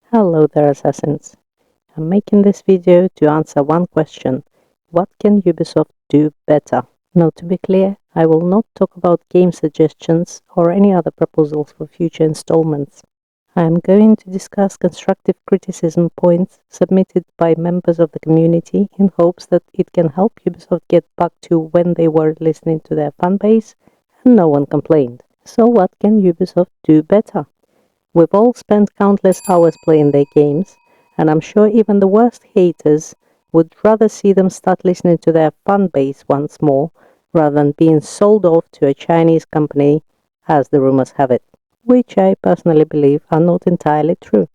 Hello there, assassins. I'm making this video to answer one question. What can Ubisoft do better? Now, to be clear, I will not talk about game suggestions or any other proposals for future installments. I am going to discuss constructive criticism points submitted by members of the community in hopes that it can help Ubisoft get back to when they were listening to their fanbase and no one complained. So, what can Ubisoft do better? We've all spent countless hours playing their games, and I'm sure even the worst haters would rather see them start listening to their fan base once more rather than being sold off to a Chinese company, as the rumors have it, which I personally believe are not entirely true.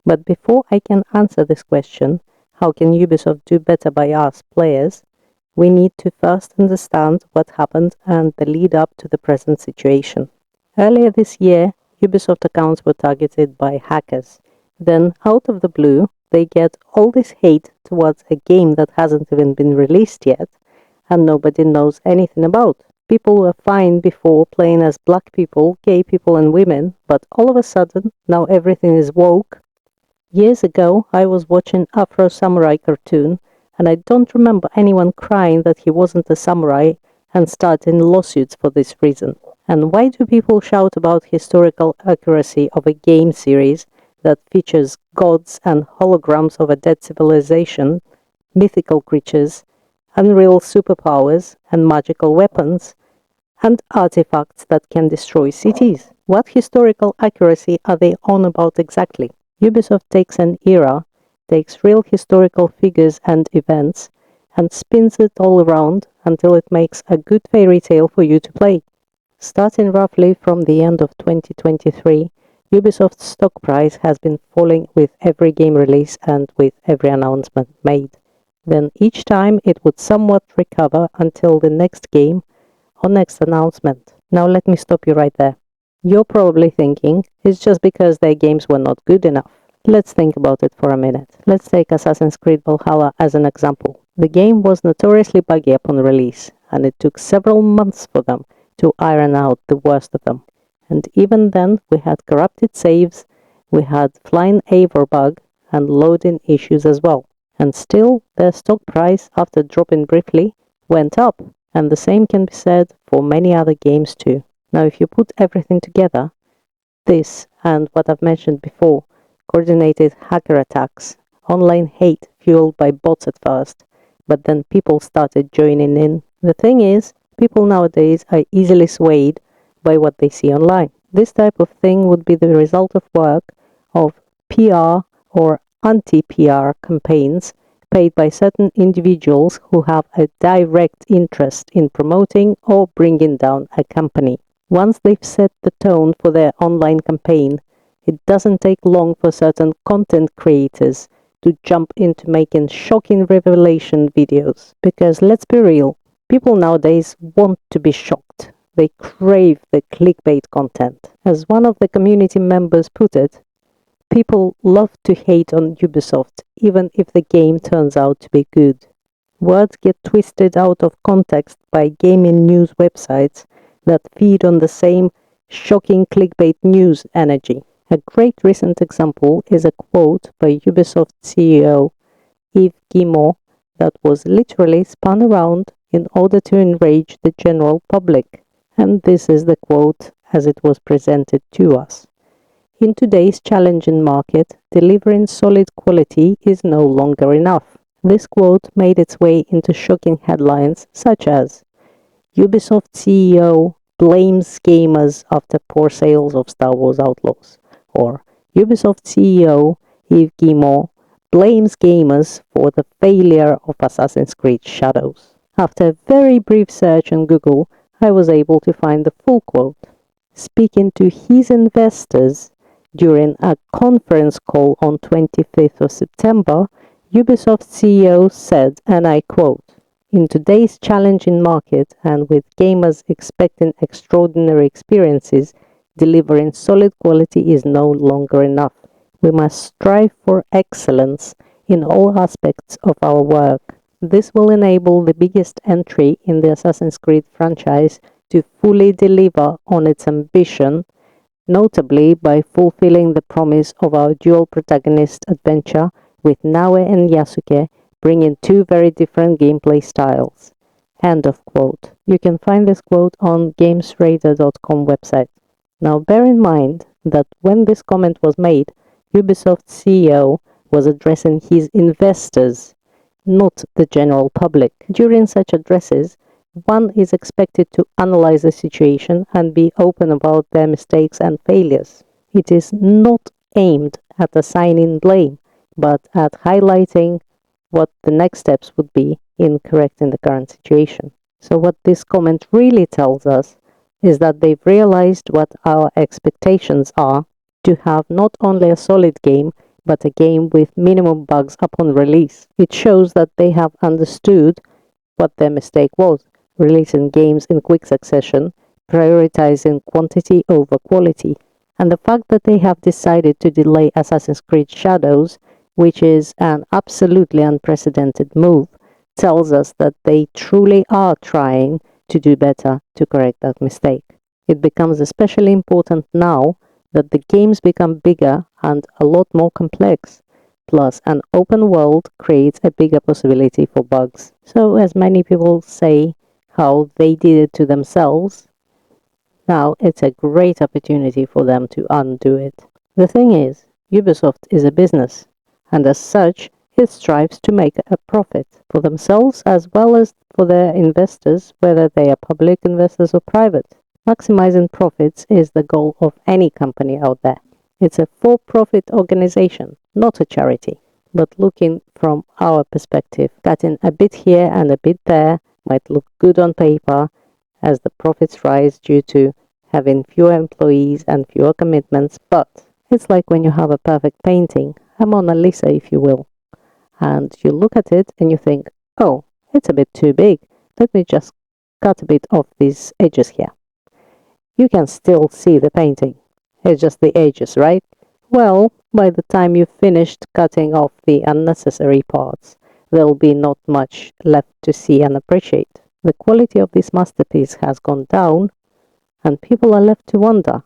But before I can answer this question, how can Ubisoft do better by us players? We need to first understand what happened and the lead up to the present situation. Earlier this year, Ubisoft accounts were targeted by hackers. Then, out of the blue, they get all this hate towards a game that hasn't even been released yet and nobody knows anything about. People were fine before playing as black people, gay people, and women, but all of a sudden, now everything is woke. Years ago, I was watching Afro Samurai cartoon, and I don't remember anyone crying that he wasn't a samurai and starting lawsuits for this reason. And why do people shout about historical accuracy of a game series that features gods and holograms of a dead civilization, mythical creatures, unreal superpowers, and magical weapons, and artifacts that can destroy cities? What historical accuracy are they on about exactly? Ubisoft takes an era, takes real historical figures and events, and spins it all around until it makes a good fairy tale for you to play. Starting roughly from the end of 2023, Ubisoft's stock price has been falling with every game release and with every announcement made. Then each time it would somewhat recover until the next game or next announcement. Now let me stop you right there. You're probably thinking it's just because their games were not good enough. Let's think about it for a minute. Let's take Assassin's Creed Valhalla as an example. The game was notoriously buggy upon release, and it took several months for them to iron out the worst of them. And even then, we had corrupted saves, we had flying Eivor bug, and loading issues as well. And still, their stock price, after dropping briefly, went up. And the same can be said for many other games too. Now, if you put everything together, this and what I've mentioned before, coordinated hacker attacks, online hate fueled by bots at first, but then people started joining in. The thing is, people nowadays are easily swayed by what they see online. This type of thing would be the result of work of PR or anti-PR campaigns paid by certain individuals who have a direct interest in promoting or bringing down a company. Once they've set the tone for their online campaign, it doesn't take long for certain content creators to jump into making shocking revelation videos. Because let's be real, people nowadays want to be shocked. They crave the clickbait content. As one of the community members put it, people love to hate on Ubisoft, even if the game turns out to be good. Words get twisted out of context by gaming news websites that feed on the same shocking clickbait news energy. A great recent example is a quote by Ubisoft CEO Yves Guillemot that was literally spun around in order to enrage the general public. And this is the quote as it was presented to us. In today's challenging market, delivering solid quality is no longer enough. This quote made its way into shocking headlines such as Ubisoft CEO blames gamers after poor sales of Star Wars Outlaws, or Ubisoft CEO Yves Guillemot blames gamers for the failure of Assassin's Creed Shadows. After a very brief search on Google, I was able to find the full quote. Speaking to his investors during a conference call on 25th of September, Ubisoft CEO said, and I quote, "In today's challenging market and with gamers expecting extraordinary experiences, delivering solid quality is no longer enough. We must strive for excellence in all aspects of our work. This will enable the biggest entry in the Assassin's Creed franchise to fully deliver on its ambition notably by fulfilling the promise of our dual protagonist adventure with Naue and Yasuke, bringing two very different gameplay styles. End of quote. You can find this quote on gamesradar.com website. Now bear in mind that when this comment was made, Ubisoft CEO was addressing his investors, not the general public. During such addresses, one is expected to analyze the situation and be open about their mistakes and failures. It is not aimed at assigning blame, but at highlighting what the next steps would be in correcting the current situation. So what this comment really tells us is that they've realized what our expectations are to have not only a solid game, but a game with minimum bugs upon release. It shows that they have understood what their mistake was, releasing games in quick succession, prioritizing quantity over quality, and the fact that they have decided to delay Assassin's Creed Shadows, which is an absolutely unprecedented move, tells us that they truly are trying to do better to correct that mistake. It becomes especially important now that the games become bigger and a lot more complex. Plus, an open world creates a bigger possibility for bugs. So, as many people say how they did it to themselves, now it's a great opportunity for them to undo it. The thing is, Ubisoft is a business, and as such, it strives to make a profit for themselves as well as for their investors, whether they are public investors or private. Maximizing profits is the goal of any company out there. It's a for-profit organization, not a charity. But looking from our perspective, cutting a bit here and a bit there might look good on paper as the profits rise due to having fewer employees and fewer commitments, but it's like when you have a perfect painting, a Mona Lisa if you will, and you look at it and you think, oh, it's a bit too big, let me just cut a bit off these edges here. You can still see the painting, it's just the edges, right? Well, by the time you've finished cutting off the unnecessary parts, there'll be not much left to see and appreciate. The quality of this masterpiece has gone down, and people are left to wonder,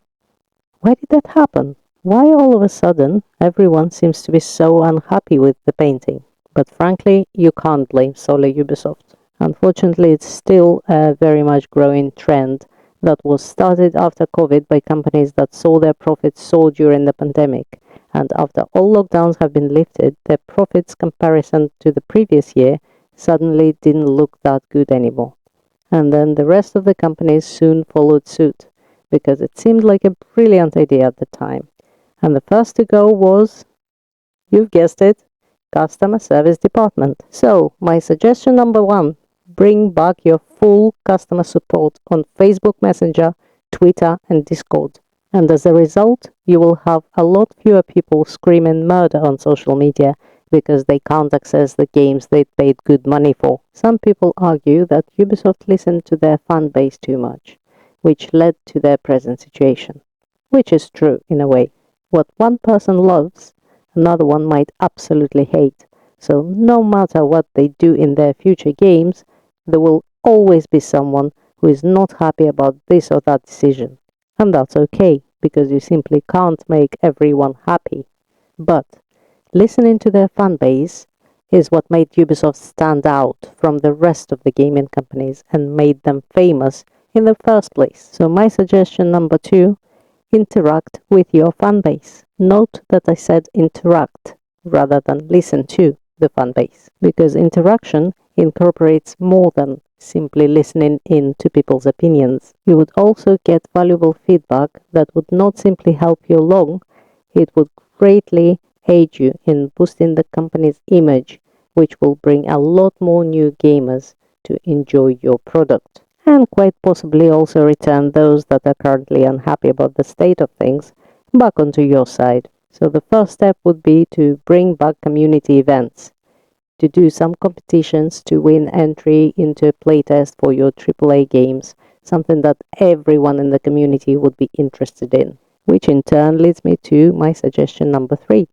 why did that happen? Why all of a sudden everyone seems to be so unhappy with the painting? But frankly, you can't blame solely Ubisoft. Unfortunately, it's still a very much growing trend that was started after COVID by companies that saw their profits soar during the pandemic. And after all lockdowns have been lifted, their profits comparison to the previous year suddenly didn't look that good anymore. And then the rest of the companies soon followed suit, because it seemed like a brilliant idea at the time. And the first to go was, you've guessed it, customer service department. So, my suggestion number one, bring back your full customer support on Facebook Messenger, Twitter, and Discord. And as a result, you will have a lot fewer people screaming murder on social media because they can't access the games they paid good money for. Some people argue that Ubisoft listened to their fan base too much, which led to their present situation. Which is true in a way. What one person loves, another one might absolutely hate. So no matter what they do in their future games, there will always be someone who is not happy about this or that decision. And that's okay, because you simply can't make everyone happy. But listening to their fan base is what made Ubisoft stand out from the rest of the gaming companies and made them famous in the first place. So my suggestion number two, interact with your fan base. Note that I said interact rather than listen to the fan base, because interaction incorporates more than simply listening in to people's opinions. You would also get valuable feedback that would not simply help you along, it would greatly aid you in boosting the company's image, which will bring a lot more new gamers to enjoy your product, and quite possibly also return those that are currently unhappy about the state of things back onto your side. So the first step would be to bring back community events, to do some competitions to win entry into a playtest for your AAA games, something that everyone in the community would be interested in. Which in turn leads me to my suggestion number three.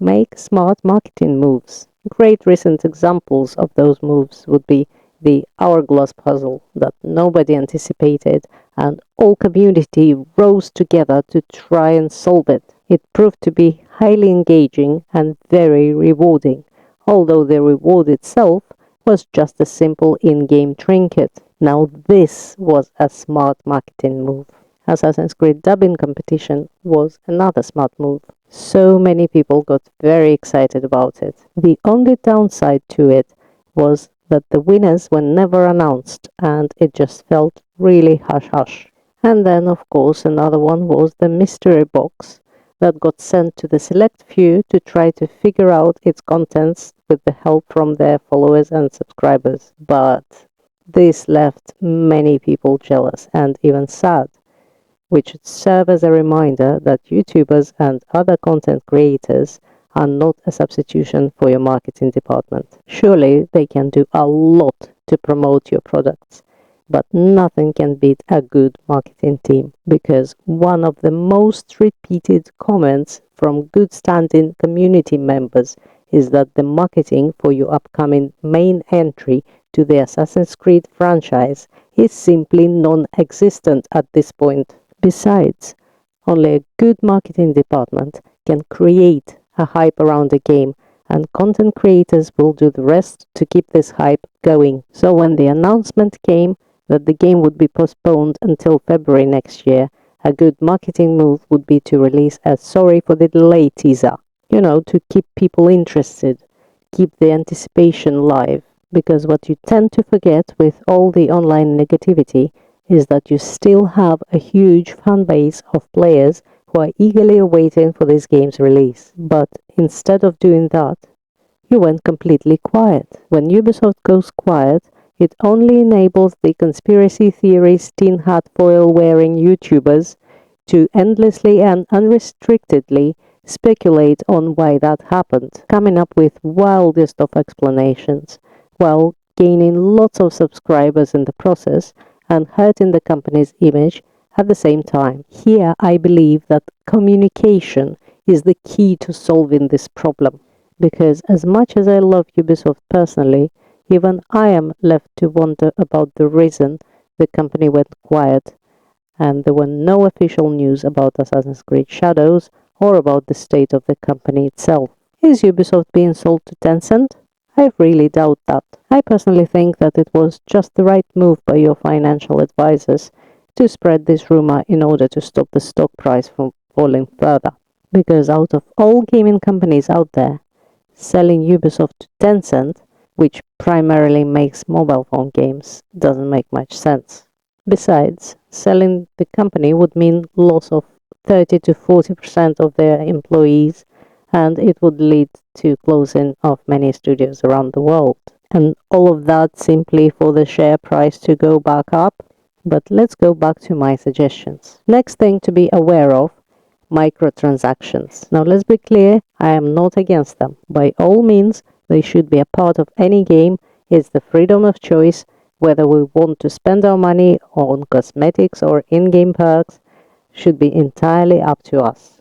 Make smart marketing moves. Great recent examples of those moves would be the hourglass puzzle that nobody anticipated, and all community rose together to try and solve it. It proved to be highly engaging and very rewarding, although the reward itself was just a simple in-game trinket. Now this was a smart marketing move. Assassin's Creed dubbing competition was another smart move. So many people got very excited about it. The only downside to it was that the winners were never announced and it just felt really hush-hush. And then, of course, another one was the mystery box that got sent to the select few to try to figure out its contents with the help from their followers and subscribers. But this left many people jealous and even sad, which should serve as a reminder that YouTubers and other content creators are not a substitution for your marketing department. Surely they can do a lot to promote your products, but nothing can beat a good marketing team, because one of the most repeated comments from good standing community members is that the marketing for your upcoming main entry to the Assassin's Creed franchise is simply non-existent at this point. Besides, only a good marketing department can create a hype around a game, and content creators will do the rest to keep this hype going. So when the announcement came that the game would be postponed until February next year, a good marketing move would be to release a sorry for the delay teaser. To keep people interested, keep the anticipation live. Because what you tend to forget with all the online negativity is that you still have a huge fan base of players who are eagerly awaiting for this game's release. But instead of doing that, you went completely quiet. When Ubisoft goes quiet, it only enables the conspiracy theories tin hat foil wearing YouTubers to endlessly and unrestrictedly speculate on why that happened, coming up with wildest of explanations, while gaining lots of subscribers in the process and hurting the company's image at the same time. Here, I believe that communication is the key to solving this problem, because as much as I love Ubisoft personally, even I am left to wonder about the reason the company went quiet and there were no official news about Assassin's Creed Shadows or about the state of the company itself. Is Ubisoft being sold to Tencent? I really doubt that. I personally think that it was just the right move by your financial advisors to spread this rumor in order to stop the stock price from falling further. Because out of all gaming companies out there, selling Ubisoft to Tencent, which primarily makes mobile phone games, doesn't make much sense. Besides, selling the company would mean loss of 30 to 40% of their employees, and it would lead to closing of many studios around the world. And all of that simply for the share price to go back up. But let's go back to my suggestions. Next thing to be aware of, microtransactions. Now let's be clear, I am not against them. By all means, they should be a part of any game. It's the freedom of choice, whether we want to spend our money on cosmetics or in-game perks should be entirely up to us.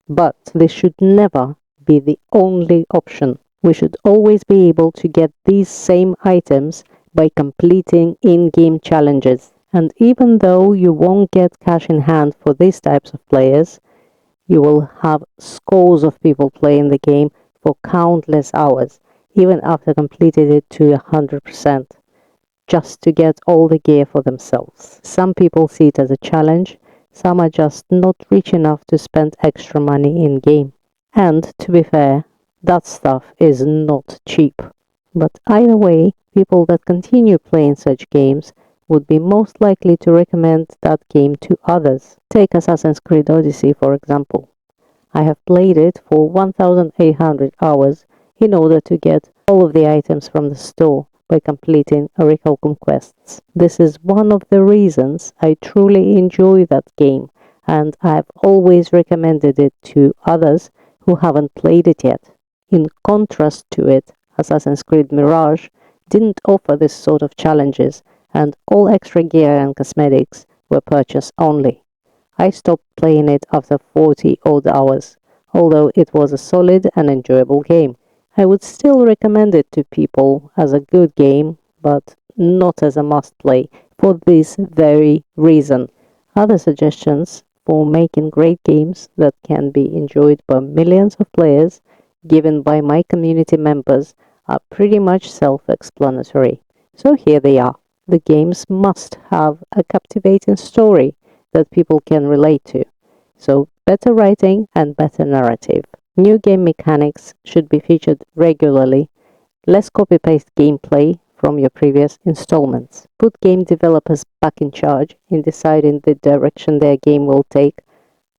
But this should never be the only option. We should always be able to get these same items by completing in-game challenges. And even though you won't get cash in hand for these types of players, you will have scores of people playing the game for countless hours, even after completing it to 100%, just to get all the gear for themselves. Some people see it as a challenge, some are just not rich enough to spend extra money in game. And to be fair, that stuff is not cheap. But either way, people that continue playing such games would be most likely to recommend that game to others. Take Assassin's Creed Odyssey, for example. I have played it for 1,800 hours in order to get all of the items from the store by completing Oracle conquests. This is one of the reasons I truly enjoy that game, and I've always recommended it to others who haven't played it yet. In contrast to it, Assassin's Creed Mirage didn't offer this sort of challenges, and all extra gear and cosmetics were purchase only. I stopped playing it after 40 odd hours, although it was a solid and enjoyable game. I would still recommend it to people as a good game, but not as a must play, for this very reason. Other suggestions for making great games that can be enjoyed by millions of players, given by my community members, are pretty much self explanatory. So here they are. The games must have a captivating story that people can relate to. So, better writing and better narrative. New game mechanics should be featured regularly. Less copy-paste gameplay from your previous installments. Put game developers back in charge in deciding the direction their game will take,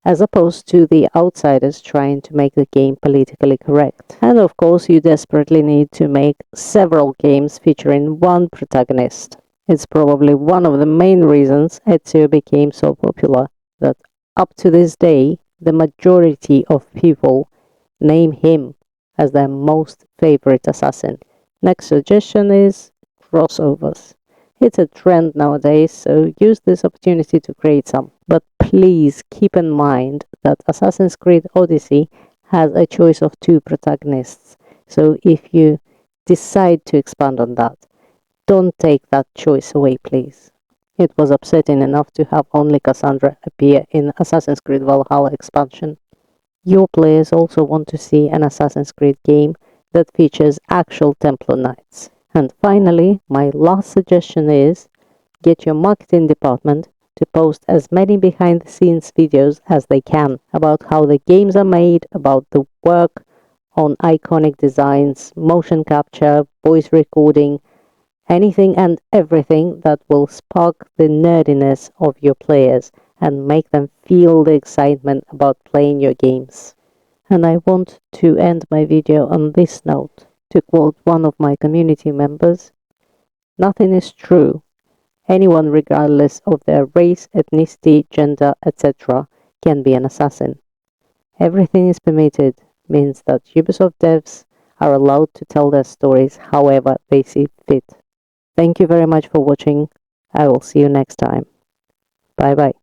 as opposed to the outsiders trying to make the game politically correct. And of course, you desperately need to make several games featuring one protagonist. It's probably one of the main reasons Ezio became so popular, that up to this day, the majority of people name him as their most favorite assassin. Next suggestion is crossovers. It's a trend nowadays, so use this opportunity to create some. But please keep in mind that Assassin's Creed Odyssey has a choice of two protagonists. So if you decide to expand on that, don't take that choice away, please. It was upsetting enough to have only Cassandra appear in Assassin's Creed Valhalla expansion. Your players also want to see an Assassin's Creed game that features actual Templar Knights. And finally, my last suggestion is get your marketing department to post as many behind the scenes videos as they can about how the games are made, about the work on iconic designs, motion capture, voice recording, anything and everything that will spark the nerdiness of your players and make them feel the excitement about playing your games. And I want to end my video on this note. To quote one of my community members, nothing is true. Anyone, regardless of their race, ethnicity, gender, etc., can be an assassin. Everything is permitted means that Ubisoft devs are allowed to tell their stories however they see fit. Thank you very much for watching. I will see you next time. Bye bye.